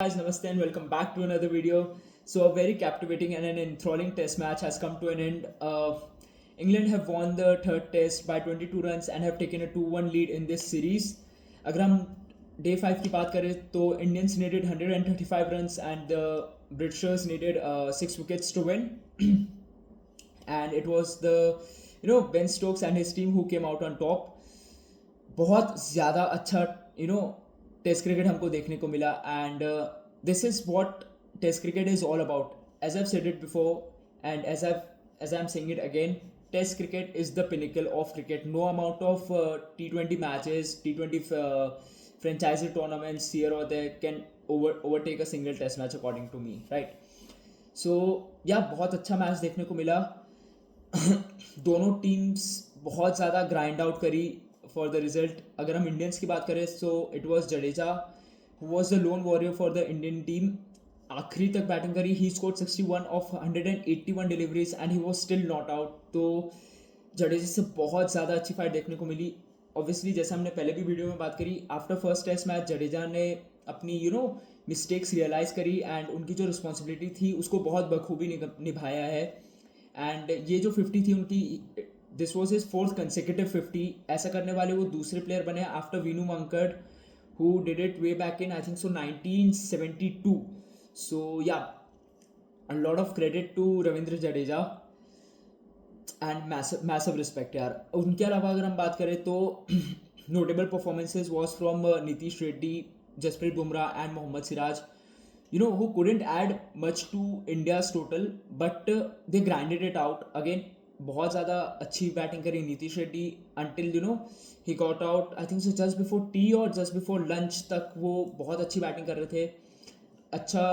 Guys, namaste and welcome back to another video. So, a very captivating and an enthralling test match has come to an end. England have won the third test by 22 runs and have taken a 2-1 lead in this series. अगर हम day 5 की बात करें तो Indians needed 135 runs and the Britishers needed 6 wickets to win. And it was the Ben Stokes and his team who came out on top. बहुत ज़्यादा अच्छा test cricket हमको देखने को मिला and this is what test cricket is all about as I said it before and as I am saying it again test cricket is the pinnacle of cricket no amount of T20 matches T20 franchise tournaments here or there can overtake a single test match according to me, right? So yeah, बहुत अच्छा match देखने को मिला. दोनों teams बहुत ज़्यादा grind out करी for the result. अगर हम इंडियंस की बात करें तो it was Jadeja who was the loan warrior for the Indian team. आखिरी तक बैटिंग करी. He scored 61 of 181 deliveries and he was still not out. तो जडेजा से बहुत ज़्यादा अच्छी फाइट देखने को मिली. ऑब्वियसली जैसे हमने पहले भी वीडियो में बात करी, after first test match Jadeja ने अपनी मिस्टेक्स रियलाइज़ करी एंड उनकी जो रिस्पॉन्सिबिलिटी थी उसको बहुत बखूबी निभाया है. एंड ये जो 50 थी उनकी, this was his fourth consecutive 50. ऐसा करने वाले वो दूसरे प्लेयर बने after Vinoo Mankad who did it way back in I think so 1972. So yeah, a lot of credit to Ravindra Jadeja and massive respect यार. उनके अलावा अगर हम बात करें तो notable performances was from Nitish Reddy, Jasprit Bumrah and Mohammed Siraj, who couldn't add much to India's total, but they grinded it out. Again, बहुत ज़्यादा अच्छी बैटिंग करी Nitish Reddy until he got out. I think so just before tea और just before lunch तक वो बहुत अच्छी batting कर रहे थे. अच्छा,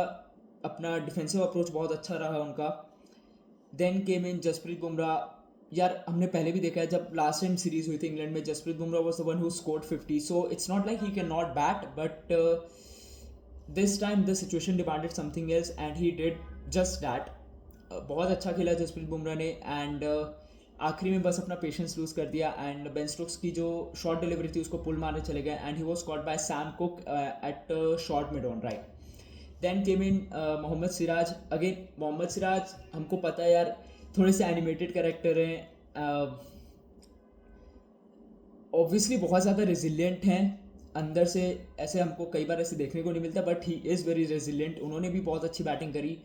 अपना डिफेंसिव अप्रोच बहुत अच्छा रहा उनका. देन केम इन जसप्रीत बुमराह. यार हमने पहले भी देखा है जब लास्ट टाइम सीरीज हुई थी इंग्लैंड में, Jasprit Bumrah was the one who scored 50. So it's not like he can not bat, but this time the situation demanded something else and he did just that. बहुत अच्छा खेला जसप्रीत बुमराह ने एंड आखिरी में बस अपना पेशेंस लूज कर दिया एंड बेन स्टोक्स की जो शॉर्ट डिलीवरी थी उसको पुल मारने चले गए and he was caught by Sam Cook at short mid on, right. Then came in Mohammed Siraj. Again Mohammed Siraj, हमको पता है यार थोड़े से एनिमेटेड कैरेक्टर हैं, ऑब्वियसली बहुत ज़्यादा रेजिलियंट हैं अंदर से. ऐसे हमको कई बार ऐसे देखने को नहीं मिलता, but he is very resilient. उन्होंने भी बहुत अच्छी बैटिंग करी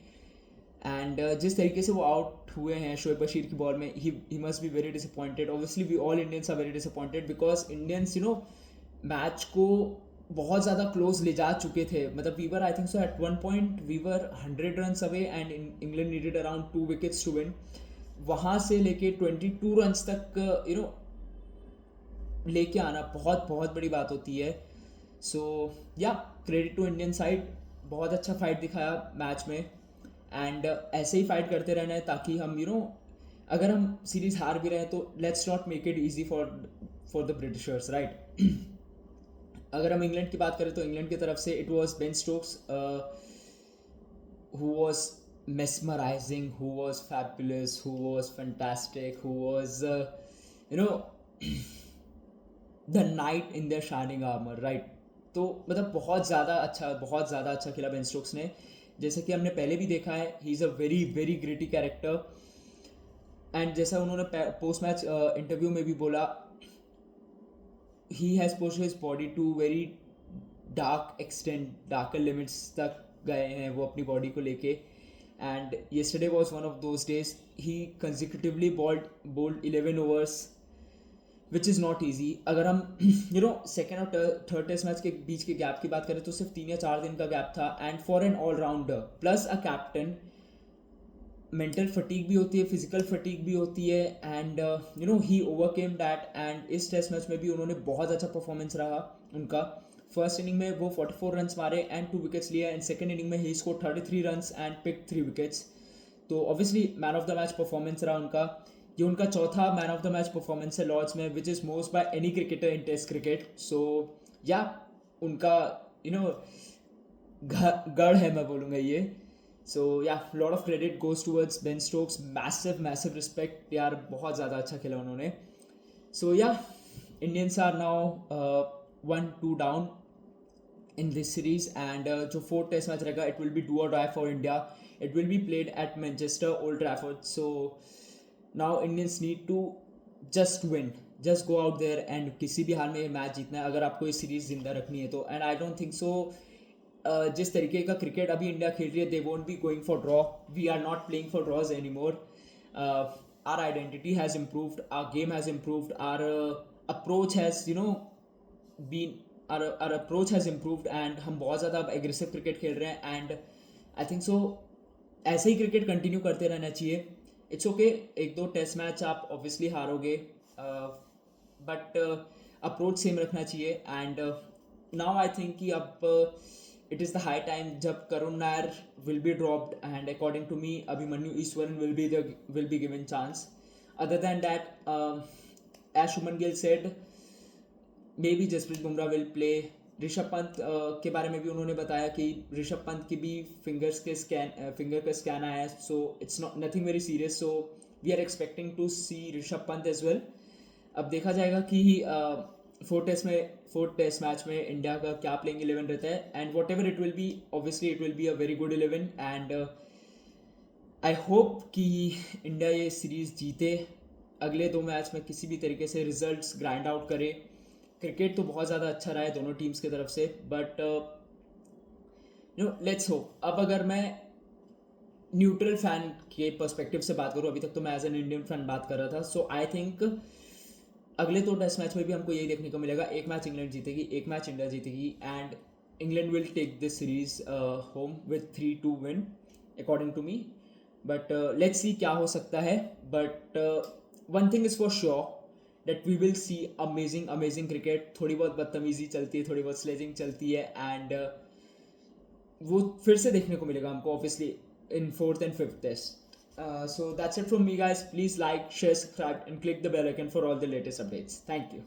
एंड जिस तरीके से वो आउट हुए हैं शोएब बशीर की बॉल में, he must be very disappointed. Obviously we all Indians are very disappointed because Indians match को बहुत ज़्यादा क्लोज ले जा चुके थे. मतलब we were, I think so at one point we were 100 runs away and England needed around 2 wickets to win. वहाँ से लेके 22 रन्स तक लेके आना बहुत बहुत बड़ी बात होती है. सो या, क्रेडिट टू इंडियन साइड. बहुत अच्छा फाइट दिखाया मैच में एंड ऐसे ही फाइट करते रहना है ताकि हम अगर हम सीरीज हार भी रहे हैं तो let's not make it easy for the Britishers, right. अगर हम इंग्लैंड की बात करें तो इंग्लैंड की तरफ से it was Ben Stokes who was mesmerizing, who was fabulous, who was fantastic, who was the night in their shining armour, right. तो मतलब बहुत ज़्यादा अच्छा खेला बेन स्टोक्स ने. जैसे कि हमने पहले भी देखा है, he is a very very gritty character and जैसा उन्होंने पोस्ट मैच इंटरव्यू में भी बोला, he has pushed his body to very dark extent, darker limits तक गए हैं वो अपनी बॉडी को लेके. And yesterday was one of those days. He consecutively bowled 11 overs which is not easy. अगर हम सेकेंड और थर्ड टेस्ट मैच के बीच के गैप की बात करें तो सिर्फ 3 या 4 दिन का गैप था. And for an allrounder plus a captain, mental fatigue भी होती है, फिजिकल फटीक भी होती है and he overcame that. And इस टेस्ट मैच में भी उन्होंने बहुत अच्छा परफॉर्मेंस रहा उनका. फर्स्ट इनिंग में वो 44 रन्स मारे एंड 2 विकेट्स लिए एंड सेकेंड इनिंग में ही score 33 runs and pick 3 wickets. तो obviously man of the match performance रहा उनका. ये उनका चौथा man of the match performance है लॉर्ड्स में, which is most by any cricketer in test cricket. So yeah, उनका गढ़ है, मैं बोलूँगा ये. So yeah, lot of credit goes towards Ben Stokes. Massive respect यार, बहुत ज़्यादा अच्छा खेला उन्होंने. So yeah, Indians are now 1-2 down in this series, and जो fourth test match रहेगा, it will be do or die for India. It will be played at Manchester Old Trafford. So now Indians need to just win, just go out there and किसी भी हाल में match जीतना है अगर आपको ये series जिंदा रखनी है तो. And I don't think so जिस तरीके का क्रिकेट अभी इंडिया खेल रही है, they won't be going for draw. We are not playing for draws anymore. Our identity has improved, our game has improved, our approach has been our approach has improved, and हम बहुत ज़्यादा अब aggressive cricket खेल रहे हैं. And I think सो ऐसे ही cricket continue करते रहना चाहिए. इट्स ओके, एक दो टेस्ट मैच आप ऑब्वियसली हारोगे, बट अप्रोच सेम रखना चाहिए. एंड नाउ आई थिंक कि अब it is the high time जब Karun Nair will be dropped, and according to me Abhimanyu Easwaran will be given chance. Other than that, as Shubman Gill said, maybe Jasprit Bumrah will play. Rishabh Pant के बारे में भी उन्होंने बताया कि ऋषभ पंत की भी फिंगर का स्कैन आया है. So it's not nothing very serious. So we are expecting to see Rishabh Pant as well. अब देखा जाएगा कि फोर्थ टेस्ट मैच में इंडिया का क्या प्लेइंग 11 रहता है. And whatever it will be, obviously it will be a very good 11. And I hope कि इंडिया ये सीरीज़ जीते, अगले दो मैच में किसी भी तरीके से रिजल्ट्स ग्राइंड आउट करे. क्रिकेट तो बहुत ज़्यादा अच्छा रहा है दोनों टीम्स की तरफ से, बट लेट्स होप. अब अगर मैं न्यूट्रल फैन के पर्सपेक्टिव से बात करूँ, अभी तक तो मैं एज एन इंडियन फैन बात कर रहा था. सो आई थिंक अगले दो टेस्ट मैच में भी हमको यही देखने को मिलेगा. एक मैच इंग्लैंड जीतेगी, एक मैच इंडिया जीतेगी, and England will take this series home with 3-2 win according to me. But let's see क्या हो सकता है. But one thing is for sure, that we will see amazing cricket. थोड़ी बहुत बदतमीजी चलती है, थोड़ी बहुत स्लेजिंग चलती है, एंड वो फिर से देखने को मिलेगा हमको obviously in fourth and fifth test. So that's it from me, guys. Please like, share, subscribe, and click the bell icon for all the latest updates. Thank you.